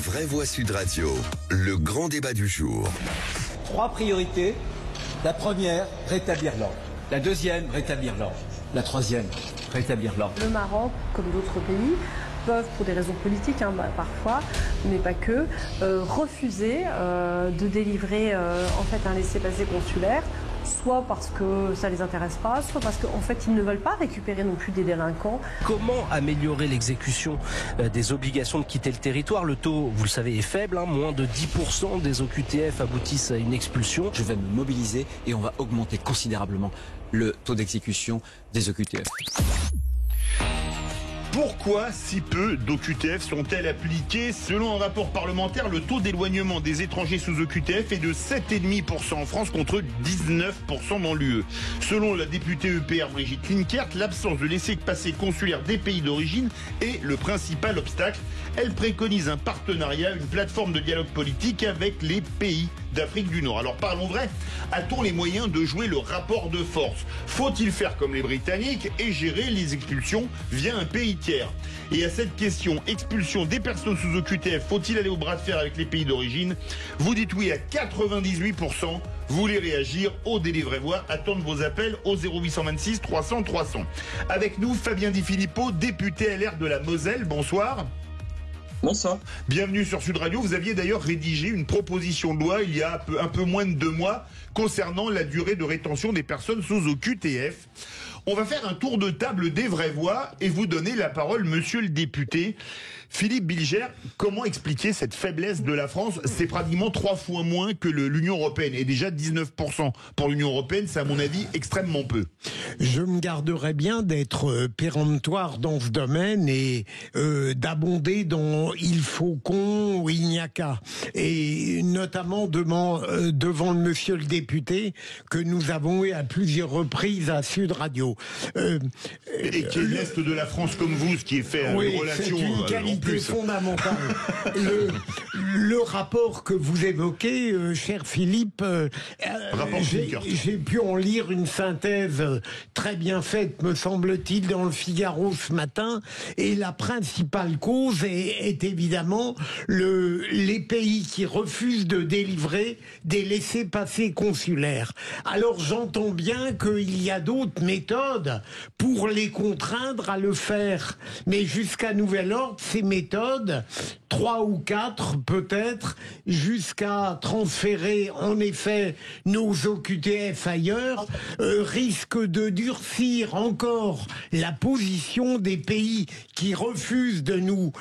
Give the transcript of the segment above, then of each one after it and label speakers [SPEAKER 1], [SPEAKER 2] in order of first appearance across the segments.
[SPEAKER 1] vraies voix Sud Radio, le grand débat du jour.
[SPEAKER 2] 3 priorités. La première, rétablir l'ordre. La deuxième, rétablir l'ordre. La troisième, rétablir l'ordre.
[SPEAKER 3] Le Maroc, comme d'autres pays, peuvent, pour des raisons politiques parfois, mais pas que, refuser de délivrer en fait un laissez-passer consulaire, soit parce que ça les intéresse pas, soit parce qu'en fait ils ne veulent pas récupérer non plus des délinquants.
[SPEAKER 4] Comment améliorer l'exécution des obligations de quitter le territoire? Le taux, vous le savez, est faible, moins de 10% des OQTF aboutissent à une expulsion.
[SPEAKER 5] Je vais me mobiliser et on va augmenter considérablement le taux d'exécution des OQTF.
[SPEAKER 6] Pourquoi si peu d'OQTF sont-elles appliquées? Selon un rapport parlementaire, le taux d'éloignement des étrangers sous OQTF est de 7,5% en France contre 19% dans l'UE. Selon la députée EPR Brigitte Linkert, l'absence de laissez-passer consulaire des pays d'origine est le principal obstacle. Elle préconise un partenariat, une plateforme de dialogue politique avec les pays d'Afrique du Nord. Alors parlons vrai, a-t-on les moyens de jouer le rapport de force? Faut-il faire comme les Britanniques et gérer les expulsions via un pays tiers? Et à cette question, expulsion des personnes sous OQTF, faut-il aller au bras de fer avec les pays d'origine? Vous dites oui à 98%. Vous voulez réagir au Délivrez Voix, attendre vos appels au 0826 300 300. Avec nous, Fabien Di Filippo, député LR de la Moselle. Bonsoir.
[SPEAKER 7] Bonsoir.
[SPEAKER 6] Bienvenue sur Sud Radio. Vous aviez d'ailleurs rédigé une proposition de loi il y a un peu moins de 2 mois concernant la durée de rétention des personnes sous OQTF. On va faire un tour de table des vraies voix et vous donner la parole, monsieur le député. Philippe Bilger, comment expliquer cette faiblesse de la France? C'est pratiquement 3 fois moins que l'Union européenne. Et déjà 19% pour l'Union européenne, c'est à mon avis extrêmement peu.
[SPEAKER 8] Je me garderais bien d'être péremptoire dans ce domaine et d'abonder dans il faut qu'on ou il n'y a qu'à. Et notamment devant le monsieur le député que nous avons eu à plusieurs reprises à Sud Radio.
[SPEAKER 6] Et qui est l'Est de la France comme vous, ce qui est fait à
[SPEAKER 8] oui,
[SPEAKER 6] une relation
[SPEAKER 8] c'est une qualité fondamentale. Le rapport que vous évoquez, cher Philippe, j'ai pu en lire une synthèse très bien faite, me semble-t-il, dans le Figaro ce matin, et la principale cause est évidemment les pays qui refusent de délivrer des laissez-passer consulaires. Alors j'entends bien qu'il y a d'autres méthodes pour les contraindre à le faire, mais jusqu'à nouvel ordre, ces méthodes, 3 ou 4 peut-être, jusqu'à transférer en effet nos OQTF ailleurs, risquent de durcir encore la position des pays qui refusent de nous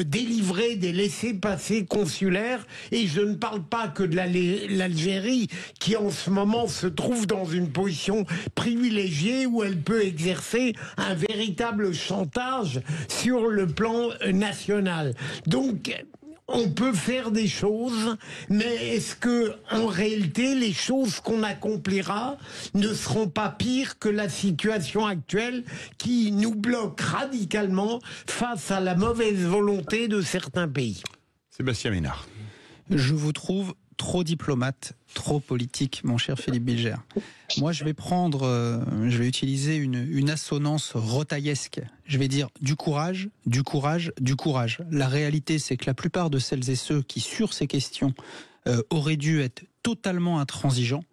[SPEAKER 8] délivrer des laissez-passer consulaires. Et je ne parle pas que de l'Algérie, qui en ce moment se trouve dans une position privilégiée où elle peut exercer un véritable chantage sur le plan national. Donc, on peut faire des choses, mais est-ce que, en réalité, les choses qu'on accomplira ne seront pas pires que la situation actuelle qui nous bloque radicalement face à la mauvaise volonté de certains pays?
[SPEAKER 6] Sébastien Ménard.
[SPEAKER 9] Je vous trouve trop diplomate, trop politique, mon cher Philippe Bilger. Moi, je vais utiliser une assonance rotaillesque. Je vais dire du courage, du courage, du courage. La réalité, c'est que la plupart de celles et ceux qui, sur ces questions, auraient dû être totalement intransigeants,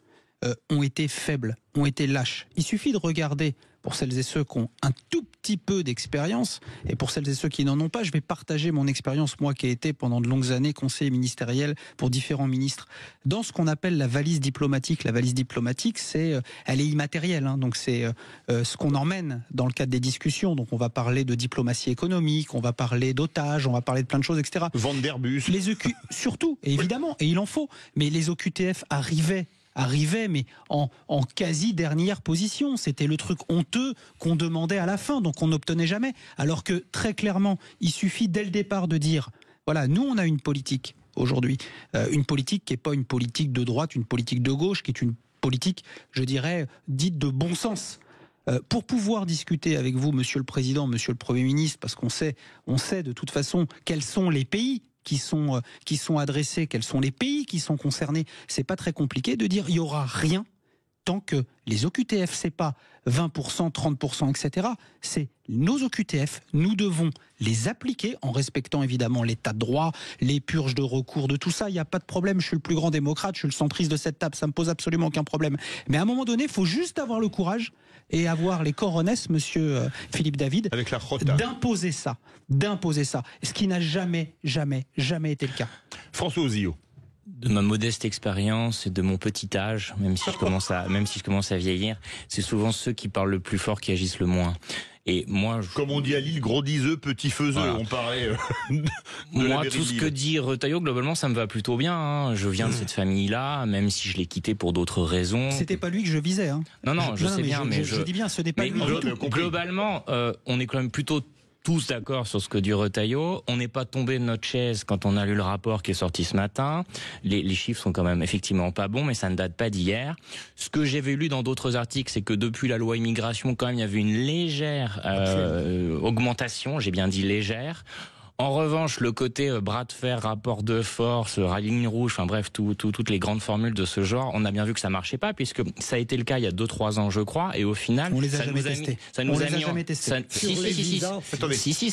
[SPEAKER 9] ont été faibles, ont été lâches. Il suffit de regarder, pour celles et ceux qui ont un tout petit peu d'expérience, et pour celles et ceux qui n'en ont pas, je vais partager mon expérience, moi qui ai été pendant de longues années conseiller ministériel pour différents ministres, dans ce qu'on appelle la valise diplomatique. La valise diplomatique, elle est immatérielle, donc c'est ce qu'on emmène dans le cadre des discussions. Donc on va parler de diplomatie économique, on va parler d'otages, on va parler de plein de choses, etc.
[SPEAKER 6] Vente d'Airbus.
[SPEAKER 9] Les surtout, et évidemment, et il en faut, mais les OQTF arrivaient, mais en quasi dernière position. C'était le truc honteux qu'on demandait à la fin, donc on n'obtenait jamais. Alors que très clairement, il suffit dès le départ de dire, voilà, nous on a une politique aujourd'hui, une politique qui n'est pas une politique de droite, une politique de gauche, qui est une politique, je dirais, dite de bon sens. Pour pouvoir discuter avec vous, Monsieur le Président, Monsieur le Premier ministre, parce qu'on sait de toute façon quels sont les pays qui sont adressés, quels sont les pays qui sont concernés, c'est pas très compliqué de dire il y aura rien tant que les OQTF, c'est pas 20%, 30%, etc. C'est nos OQTF, nous devons les appliquer en respectant évidemment l'état de droit, les purges de recours, de tout ça, il n'y a pas de problème, je suis le plus grand démocrate, je suis le centriste de cette table, ça me pose absolument aucun problème. Mais à un moment donné, il faut juste avoir le courage et avoir les coronesses, monsieur Philippe David, d'imposer ça, ce qui n'a jamais été le cas.
[SPEAKER 6] François Ozio.
[SPEAKER 7] De ma modeste expérience et de mon petit âge, même si je commence à vieillir, c'est souvent ceux qui parlent le plus fort qui agissent le moins. Et moi,
[SPEAKER 6] comme on dit à Lille, gros diseux, petit faiseux, voilà. On parlait
[SPEAKER 7] moi, tout ce que dit Retailleau, globalement, ça me va plutôt bien. Hein. Je viens de cette famille-là, même si je l'ai quitté pour d'autres raisons.
[SPEAKER 9] C'était pas lui que je visais. Hein.
[SPEAKER 7] Non, je sais bien, mais
[SPEAKER 9] je dis bien, ce n'est pas lui.
[SPEAKER 7] Globalement, on est quand même plutôt tous d'accord sur ce que dit Retailleau. On n'est pas tombé de notre chaise quand on a lu le rapport qui est sorti ce matin. Les chiffres sont quand même effectivement pas bons, mais ça ne date pas d'hier. Ce que j'avais lu dans d'autres articles, c'est que depuis la loi immigration, quand même, il y avait une légère augmentation. J'ai bien dit légère. En revanche, le côté bras de fer, rapport de force, ligne rouge, enfin bref, toutes les grandes formules de ce genre, on a bien vu que ça marchait pas, puisque ça a été le cas il y a 2-3 ans, je crois, et au final,
[SPEAKER 9] on les a jamais testés. Ça
[SPEAKER 7] a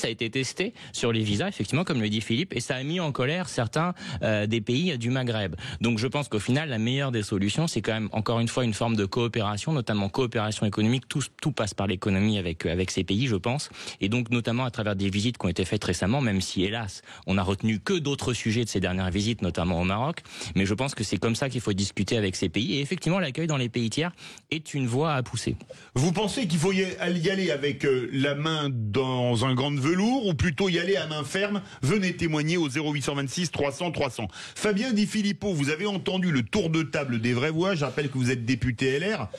[SPEAKER 7] été testé sur les visas, effectivement, comme le dit Philippe, et ça a mis en colère certains des pays du Maghreb. Donc je pense qu'au final, la meilleure des solutions, c'est quand même encore une fois une forme de coopération, notamment coopération économique. Tout passe par l'économie avec ces pays, je pense, et donc notamment à travers des visites qui ont été faites récemment, même si, hélas, on n'a retenu que d'autres sujets de ces dernières visites, notamment au Maroc. Mais je pense que c'est comme ça qu'il faut discuter avec ces pays. Et effectivement, l'accueil dans les pays tiers est une voie à pousser.
[SPEAKER 6] Vous pensez qu'il faut y aller avec la main dans un gant de velours, ou plutôt y aller à main ferme? Venez témoigner au 0826 300 300. Fabien Di Filippo, vous avez entendu le tour de table des vraies voix. Je rappelle que vous êtes député LR.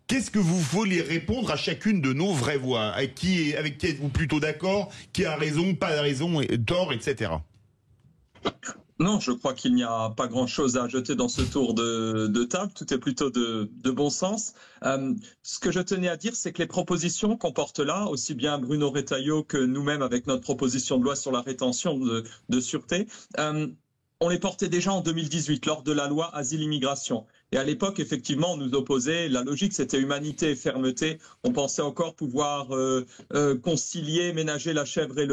[SPEAKER 6] Qu'est-ce que vous voulez répondre à chacune de nos vraies voix? Avec qui êtes-vous plutôt d'accord? Qui a raison, pas raison, tort, etc.
[SPEAKER 10] Non, je crois qu'il n'y a pas grand-chose à ajouter dans ce tour de table. Tout est plutôt de bon sens. Ce que je tenais à dire, c'est que les propositions qu'on porte là, aussi bien Bruno Retailleau que nous-mêmes avec notre proposition de loi sur la rétention de sûreté, on les portait déjà en 2018 lors de la loi Asile-Immigration. Et à l'époque, effectivement, on nous opposait, la logique c'était humanité et fermeté. On pensait encore pouvoir concilier, ménager la chèvre et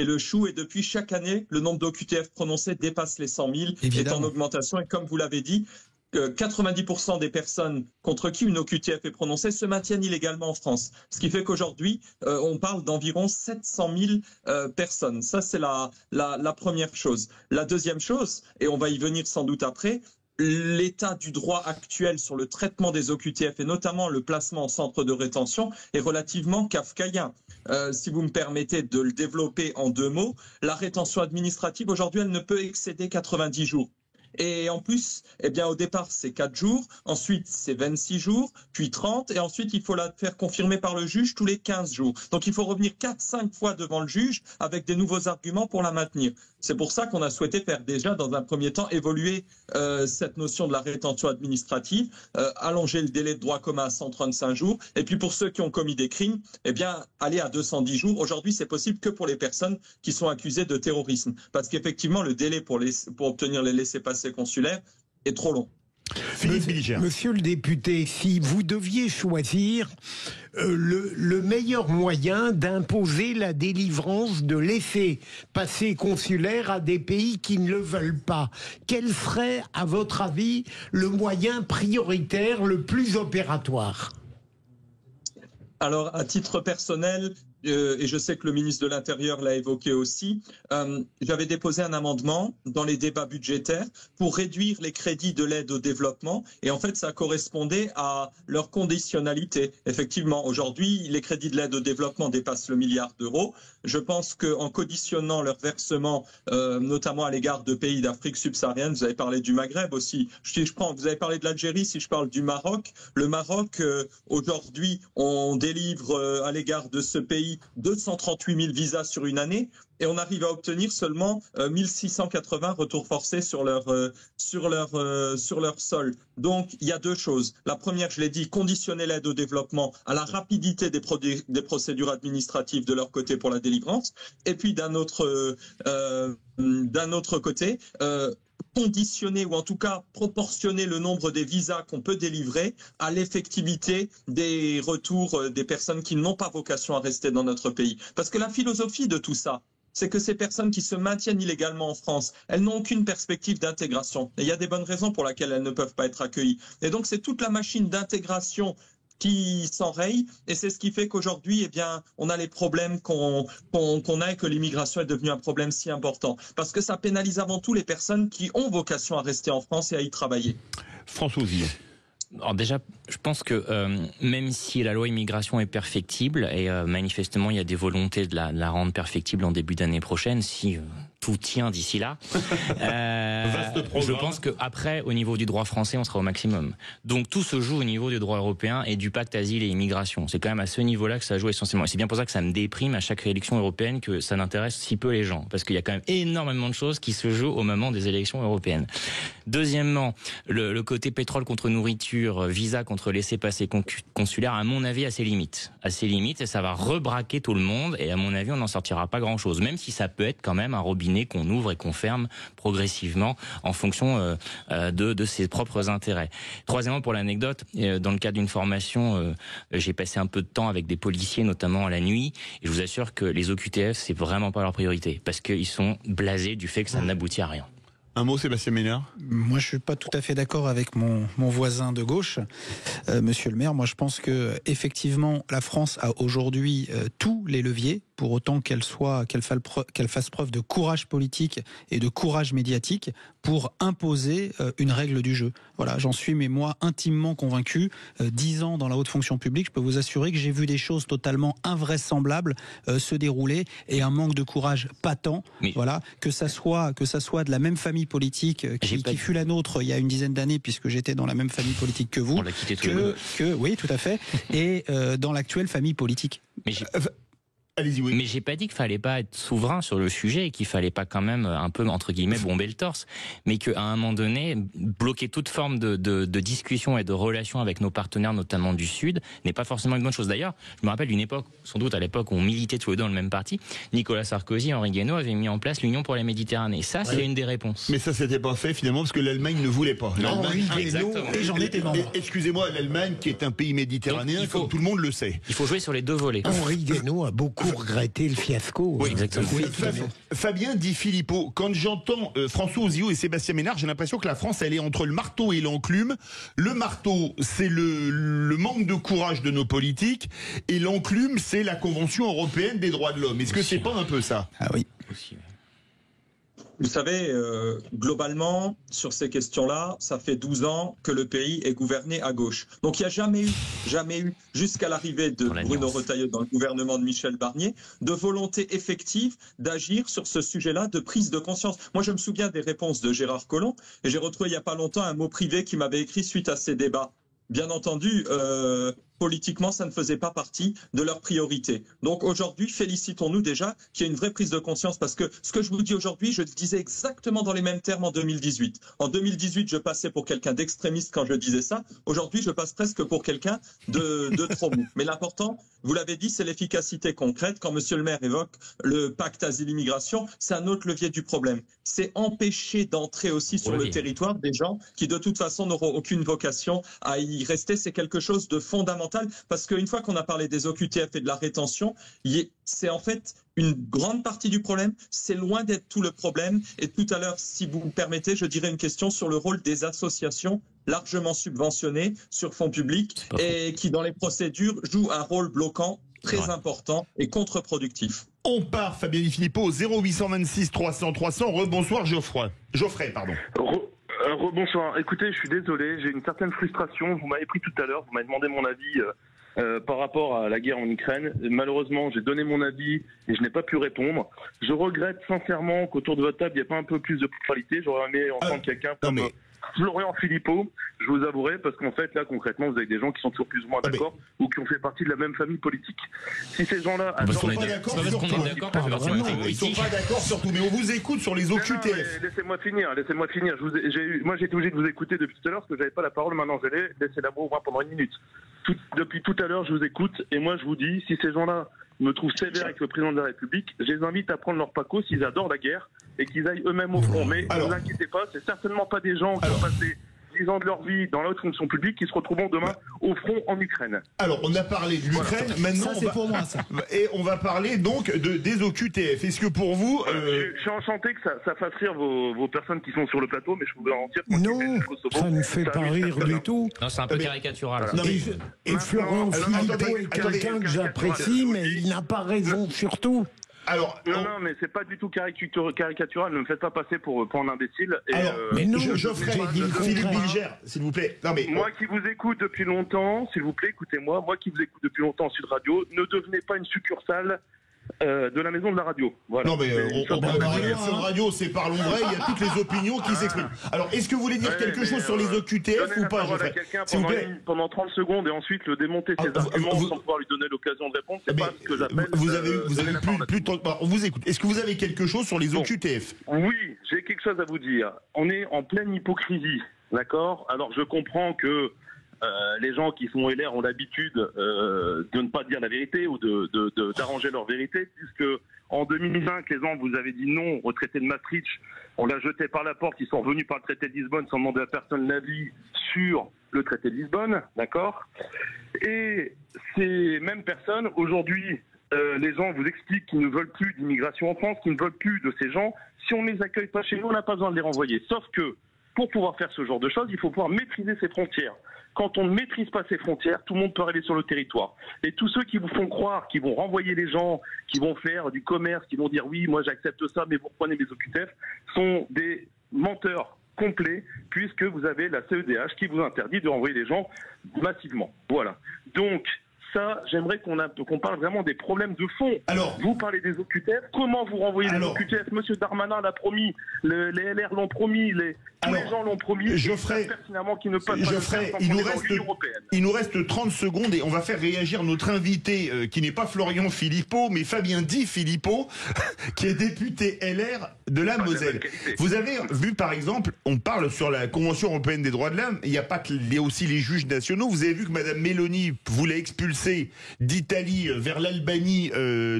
[SPEAKER 10] le chou. Et depuis, chaque année, le nombre d'OQTF prononcés dépasse les 100 000, est en augmentation. Et comme vous l'avez dit, 90% des personnes contre qui une OQTF est prononcée se maintiennent illégalement en France. Ce qui fait qu'aujourd'hui, on parle d'environ 700 000 personnes. Ça, c'est la première chose. La deuxième chose, et on va y venir sans doute après, l'état du droit actuel sur le traitement des OQTF et notamment le placement en centre de rétention est relativement kafkaïen. Si vous me permettez de le développer en 2 mots, la rétention administrative aujourd'hui, elle ne peut excéder 90 jours. Et en plus, eh bien, au départ, c'est 4 jours, ensuite, c'est 26 jours, puis 30, et ensuite, il faut la faire confirmer par le juge tous les 15 jours. Donc, il faut revenir 4-5 fois devant le juge avec des nouveaux arguments pour la maintenir. C'est pour ça qu'on a souhaité faire déjà, dans un premier temps, évoluer cette notion de la rétention administrative, allonger le délai de droit commun à 135 jours, et puis pour ceux qui ont commis des crimes, eh bien, aller à 210 jours. Aujourd'hui, c'est possible que pour les personnes qui sont accusées de terrorisme, parce qu'effectivement, le délai pour obtenir les laissez-passer consulaires est trop long.
[SPEAKER 8] Monsieur le député, si vous deviez choisir le meilleur moyen d'imposer la délivrance de laissez-passer consulaires à des pays qui ne le veulent pas, quel serait, à votre avis, le moyen prioritaire, le plus opératoire?
[SPEAKER 10] Alors, à titre personnel, et je sais que le ministre de l'Intérieur l'a évoqué aussi, j'avais déposé un amendement dans les débats budgétaires pour réduire les crédits de l'aide au développement. Et en fait, ça correspondait à leur conditionnalité. Effectivement, aujourd'hui, les crédits de l'aide au développement dépassent le 1 milliard d'euros. Je pense qu'en conditionnant leur versement, notamment à l'égard de pays d'Afrique subsaharienne, vous avez parlé du Maghreb aussi. Vous avez parlé de l'Algérie, si je parle du Maroc. Le Maroc, aujourd'hui, on délivre à l'égard de ce pays 238 000 visas sur une année et on arrive à obtenir seulement 1680 retours forcés sur leur sol. Donc, il y a 2 choses. La première, je l'ai dit, conditionner l'aide au développement à la rapidité des procédures administratives de leur côté pour la délivrance. Et puis, d'un autre côté, conditionner ou en tout cas proportionner le nombre des visas qu'on peut délivrer à l'effectivité des retours des personnes qui n'ont pas vocation à rester dans notre pays. Parce que la philosophie de tout ça, c'est que ces personnes qui se maintiennent illégalement en France, elles n'ont aucune perspective d'intégration. Et il y a des bonnes raisons pour lesquelles elles ne peuvent pas être accueillies. Et donc c'est toute la machine d'intégration qui s'enraye, et c'est ce qui fait qu'aujourd'hui, eh bien, on a les problèmes qu'on a et que l'immigration est devenue un problème si important. Parce que ça pénalise avant tout les personnes qui ont vocation à rester en France et à y travailler.
[SPEAKER 6] François Ozillon.
[SPEAKER 7] Alors déjà, je pense que même si la loi immigration est perfectible, et manifestement il y a des volontés de la rendre perfectible en début d'année prochaine, si tout tient d'ici là, je pense qu'après, au niveau du droit français, on sera au maximum. Donc tout se joue au niveau du droit européen et du pacte asile et immigration. C'est quand même à ce niveau-là que ça joue essentiellement. Et c'est bien pour ça que ça me déprime à chaque élection européenne que ça n'intéresse si peu les gens. Parce qu'il y a quand même énormément de choses qui se jouent au moment des élections européennes. Deuxièmement, le côté pétrole contre nourriture, visa contre laissez-passer consulaire, à mon avis, a ses limites. À ses limites, et ça va rebraquer tout le monde. Et à mon avis, on n'en sortira pas grand-chose. Même si ça peut être quand même un robinet qu'on ouvre et qu'on ferme progressivement en fonction de ses propres intérêts. Troisièmement, pour l'anecdote, dans le cadre d'une formation, j'ai passé un peu de temps avec des policiers, notamment la nuit, et je vous assure que les OQTF, c'est vraiment pas leur priorité, parce qu'ils sont blasés du fait que ça n'aboutit à rien.
[SPEAKER 6] Un mot, Sébastien Ménard.
[SPEAKER 9] Moi, je suis pas tout à fait d'accord avec mon voisin de gauche, Monsieur le maire. Moi, je pense que effectivement, la France a aujourd'hui tous les leviers, pour autant qu'elle fasse preuve de courage politique et de courage médiatique pour imposer une règle du jeu. Voilà, j'en suis, mais moi, intimement convaincu. 10 ans dans la haute fonction publique, je peux vous assurer que j'ai vu des choses totalement invraisemblables se dérouler, et un manque de courage patent. Mais voilà, que ça soit de la même famille politique qui fut la nôtre il y a une dizaine d'années, puisque j'étais dans la même famille politique que vous.
[SPEAKER 7] On l'a quitté tous les deux.
[SPEAKER 9] Oui, tout à fait. Et dans l'actuelle famille politique.
[SPEAKER 6] Allez-y, oui.
[SPEAKER 7] Mais j'ai pas dit qu'il fallait pas être souverain sur le sujet et qu'il fallait pas quand même un peu, entre guillemets, bomber le torse. Mais qu'à un moment donné, bloquer toute forme de discussion et de relation avec nos partenaires, notamment du Sud, n'est pas forcément une bonne chose. D'ailleurs, je me rappelle d'une époque, sans doute à l'époque où on militait tous les deux dans le même parti, Nicolas Sarkozy et Henri Guénaud avaient mis en place l'Union pour la Méditerranée. Ça, c'est une des réponses.
[SPEAKER 6] Mais ça, c'était pas fait finalement parce que l'Allemagne ne voulait pas.
[SPEAKER 7] Exactement.
[SPEAKER 9] Et j'en étais membre.
[SPEAKER 6] Excusez-moi, l'Allemagne qui est un pays méditerranéen, comme tout le monde le sait.
[SPEAKER 7] Il faut jouer sur les deux volets.
[SPEAKER 8] Henri Guénaud a beaucoup regretté le fiasco.
[SPEAKER 7] Oui, exactement.
[SPEAKER 6] Fabien Di Filippo, quand j'entends François Ozillon et Sébastien Ménard, j'ai l'impression que la France, elle est entre le marteau et l'enclume. Le marteau, c'est le manque de courage de nos politiques, et l'enclume, c'est la Convention européenne des droits de l'homme. Est-ce que c'est pas un peu ça?
[SPEAKER 9] Ah oui.
[SPEAKER 10] Vous savez, globalement, sur ces questions-là, ça fait 12 ans que le pays est gouverné à gauche. Donc il n'y a jamais eu, jusqu'à l'arrivée de Bruno Retailleau dans le gouvernement de Michel Barnier, de volonté effective d'agir sur ce sujet-là, de prise de conscience. Moi, je me souviens des réponses de Gérard Collomb, et j'ai retrouvé il n'y a pas longtemps un mot privé qui m'avait écrit suite à ces débats. Bien entendu, politiquement, ça ne faisait pas partie de leurs priorités. Donc aujourd'hui, félicitons-nous déjà qu'il y ait une vraie prise de conscience, parce que ce que je vous dis aujourd'hui, je le disais exactement dans les mêmes termes en 2018. En 2018, je passais pour quelqu'un d'extrémiste quand je disais ça. Aujourd'hui, je passe presque pour quelqu'un de trop mou. Mais l'important, vous l'avez dit, c'est l'efficacité concrète. Quand Monsieur le maire évoque le pacte asile-immigration, c'est un autre levier du problème. C'est empêcher d'entrer aussi sur le territoire des gens qui, de toute façon, n'auront aucune vocation à y rester. C'est quelque chose de fondamental, parce qu'une fois qu'on a parlé des OQTF et de la rétention, c'est en fait une grande partie du problème. C'est loin d'être tout le problème. Et tout à l'heure, si vous me permettez, je dirais une question sur le rôle des associations largement subventionnées sur fonds publics et qui, dans les procédures, jouent un rôle bloquant très important et contre-productif.
[SPEAKER 6] On part, Fabien Di Filippo, 0826 300 300. Rebonsoir, Geoffrey, pardon.
[SPEAKER 11] Rebonsoir. Écoutez, je suis désolé, j'ai une certaine frustration. Vous m'avez pris tout à l'heure, vous m'avez demandé mon avis par rapport à la guerre en Ukraine. Malheureusement, j'ai donné mon avis et je n'ai pas pu répondre. Je regrette sincèrement qu'autour de votre table, il n'y ait pas un peu plus de pluralité. J'aurais aimé entendre quelqu'un comme Florian Philippot, je vous avouerai, parce qu'en fait, là, concrètement, vous avez des gens qui sont toujours plus ou moins d'accord ou qui ont fait partie de la même famille politique. Si ces gens-là...
[SPEAKER 6] Ils ne sont pas d'accord sur tout. Ils sont pas d'accord sur tout, mais on vous écoute sur les OQTF.
[SPEAKER 11] Laissez-moi finir. Moi, j'ai été obligé de vous écouter depuis tout à l'heure, parce que j'avais pas la parole, maintenant je l'ai. Laissez-la moi pendant une minute. Depuis tout à l'heure, je vous écoute, et moi, je vous dis, si ces gens-là, me trouve sévère avec le président de la République, je les invite à prendre leur paco s'ils adorent la guerre et qu'ils aillent eux-mêmes au front. Mais ne vous inquiétez pas, c'est certainement pas des gens qui ont passé 10 ans de leur vie dans la haute fonction publique qui se retrouveront demain au front en Ukraine.
[SPEAKER 6] Alors, on a parlé de l'Ukraine, maintenant et on va parler donc des OQTF. Est-ce que pour vous...
[SPEAKER 11] Je suis enchanté que ça fasse rire vos personnes qui sont sur le plateau, mais je vous garantis...
[SPEAKER 8] Non, ça ne fait pas rire du tout.
[SPEAKER 7] Non, c'est un peu caricatural.
[SPEAKER 8] Voilà. Et Florent Philippot est quelqu'un que j'apprécie, mais il n'a pas raison sur tout.
[SPEAKER 11] Alors, non, mais c'est pas du tout caricatural. Ne me faites pas passer pour un imbécile. Et,
[SPEAKER 8] mais non,
[SPEAKER 6] Geoffrey, Philippe Bilger, s'il vous plaît. Non, mais
[SPEAKER 11] moi qui vous écoute depuis longtemps, s'il vous plaît, écoutez-moi. Moi qui vous écoute depuis longtemps en Sud Radio, ne devenez pas une succursale de la maison de la radio. Voilà.
[SPEAKER 6] Non, mais Sud Radio, c'est Parlons Vrai. Il y a toutes les opinions qui s'expriment. Alors, est-ce que vous voulez dire quelque chose sur les OQTF ou pas, Geoffrey?
[SPEAKER 11] S'il vous plaît. Pendant 30 secondes et ensuite le démonter ses arguments sans pouvoir lui donner l'occasion de répondre, c'est pas ce que j'appelle.
[SPEAKER 6] Vous avez plus de temps. On vous écoute. Est-ce que vous avez quelque chose sur les OQTF?
[SPEAKER 11] Oui, j'ai quelque chose à vous dire. On est en pleine hypocrisie, d'accord? Alors, je comprends que les gens qui sont LR ont l'habitude de ne pas dire la vérité ou d'arranger leur vérité, puisque en 2005, les gens vous avez dit non au traité de Maastricht, on l'a jeté par la porte, ils sont revenus par le traité de Lisbonne sans demander à personne l'avis sur le traité de Lisbonne, d'accord? Et ces mêmes personnes, aujourd'hui, les gens vous expliquent qu'ils ne veulent plus d'immigration en France, qu'ils ne veulent plus de ces gens. Si on ne les accueille pas chez nous, on n'a pas besoin de les renvoyer. Sauf que, pour pouvoir faire ce genre de choses, il faut pouvoir maîtriser ses frontières. Quand on ne maîtrise pas ses frontières, tout le monde peut arriver sur le territoire. Et tous ceux qui vous font croire qu'ils vont renvoyer les gens, qui vont faire du commerce, qui vont dire oui, moi j'accepte ça, mais vous reprenez mes OQTF, sont des menteurs complets, puisque vous avez la CEDH qui vous interdit de renvoyer les gens massivement. Voilà. Donc, ça, j'aimerais qu'on parle vraiment des problèmes de fond.
[SPEAKER 6] Alors,
[SPEAKER 11] vous parlez des OQTF, comment vous renvoyez les OQTF? Monsieur Darmanin l'a promis, les LR l'ont promis, tous les gens l'ont promis.
[SPEAKER 6] Geoffrey,
[SPEAKER 11] pertinemment qui ne passe
[SPEAKER 6] Geoffrey, il nous reste 30 secondes et on va faire réagir notre invité qui n'est pas Florian Philippot, mais Fabien Di Philippot, qui est député LR de la Moselle. Vous avez vu, par exemple, on parle sur la Convention européenne des droits de l'homme, il y a aussi les juges nationaux. Vous avez vu que Madame Meloni voulait expulser d'Italie vers l'Albanie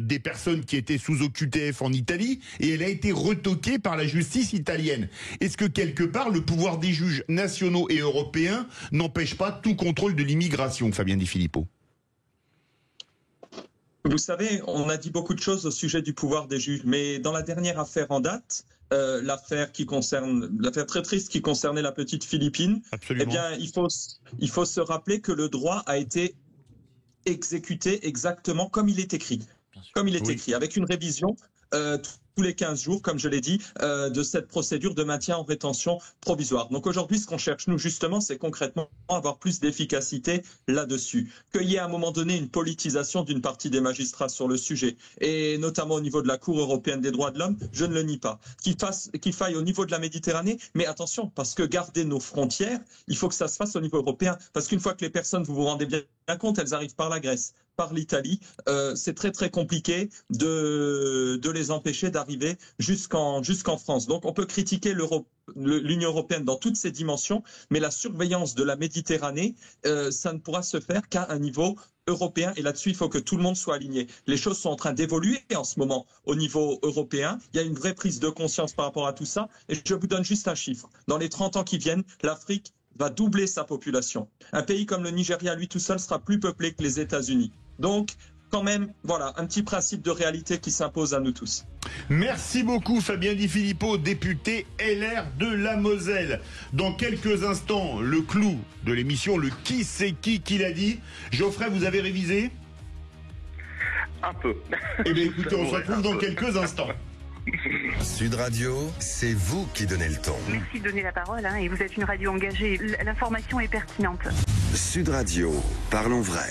[SPEAKER 6] des personnes qui étaient sous OQTF en Italie, et elle a été retoquée par la justice italienne. Est-ce que quelque part le pouvoir des juges nationaux et européens n'empêche pas tout contrôle de l'immigration, Fabien Di Filippo?
[SPEAKER 10] Vous savez, on a dit beaucoup de choses au sujet du pouvoir des juges, mais dans la dernière affaire en date, l'affaire très triste qui concernait la petite Philippine, eh bien, il faut se rappeler que le droit a été exécuté exactement comme il est écrit. Comme il est écrit, avec une révision tous les 15 jours, comme je l'ai dit, de cette procédure de maintien en rétention provisoire. Donc aujourd'hui, ce qu'on cherche, nous, justement, c'est concrètement avoir plus d'efficacité là-dessus. Qu'il y ait à un moment donné une politisation d'une partie des magistrats sur le sujet, et notamment au niveau de la Cour européenne des droits de l'homme, je ne le nie pas. Qu'il faille au niveau de la Méditerranée, mais attention, parce que garder nos frontières, il faut que ça se fasse au niveau européen. Parce qu'une fois que les personnes, vous vous rendez bien compte, elles arrivent par la Grèce, par l'Italie, c'est très très compliqué de les empêcher d'arriver jusqu'en France. Donc on peut critiquer l'Union européenne dans toutes ses dimensions, mais la surveillance de la Méditerranée, ça ne pourra se faire qu'à un niveau européen, et là-dessus il faut que tout le monde soit aligné. Les choses sont en train d'évoluer en ce moment au niveau européen, il y a une vraie prise de conscience par rapport à tout ça, et je vous donne juste un chiffre. Dans les 30 ans qui viennent, l'Afrique va doubler sa population. Un pays comme le Nigeria, lui tout seul, sera plus peuplé que les États-Unis. Donc, quand même, voilà, un petit principe de réalité qui s'impose à nous tous.
[SPEAKER 6] Merci beaucoup Fabien Di Filippo, député LR de la Moselle. Dans quelques instants, le clou de l'émission, le qui c'est qui l'a dit. Geoffrey, vous avez révisé?
[SPEAKER 11] Un peu.
[SPEAKER 6] Eh bien écoutez, on se retrouve dans quelques instants.
[SPEAKER 1] Sud Radio, c'est vous qui donnez le ton.
[SPEAKER 12] Merci de donner la parole, et vous êtes une radio engagée. L'information est pertinente.
[SPEAKER 1] Sud Radio, parlons vrai.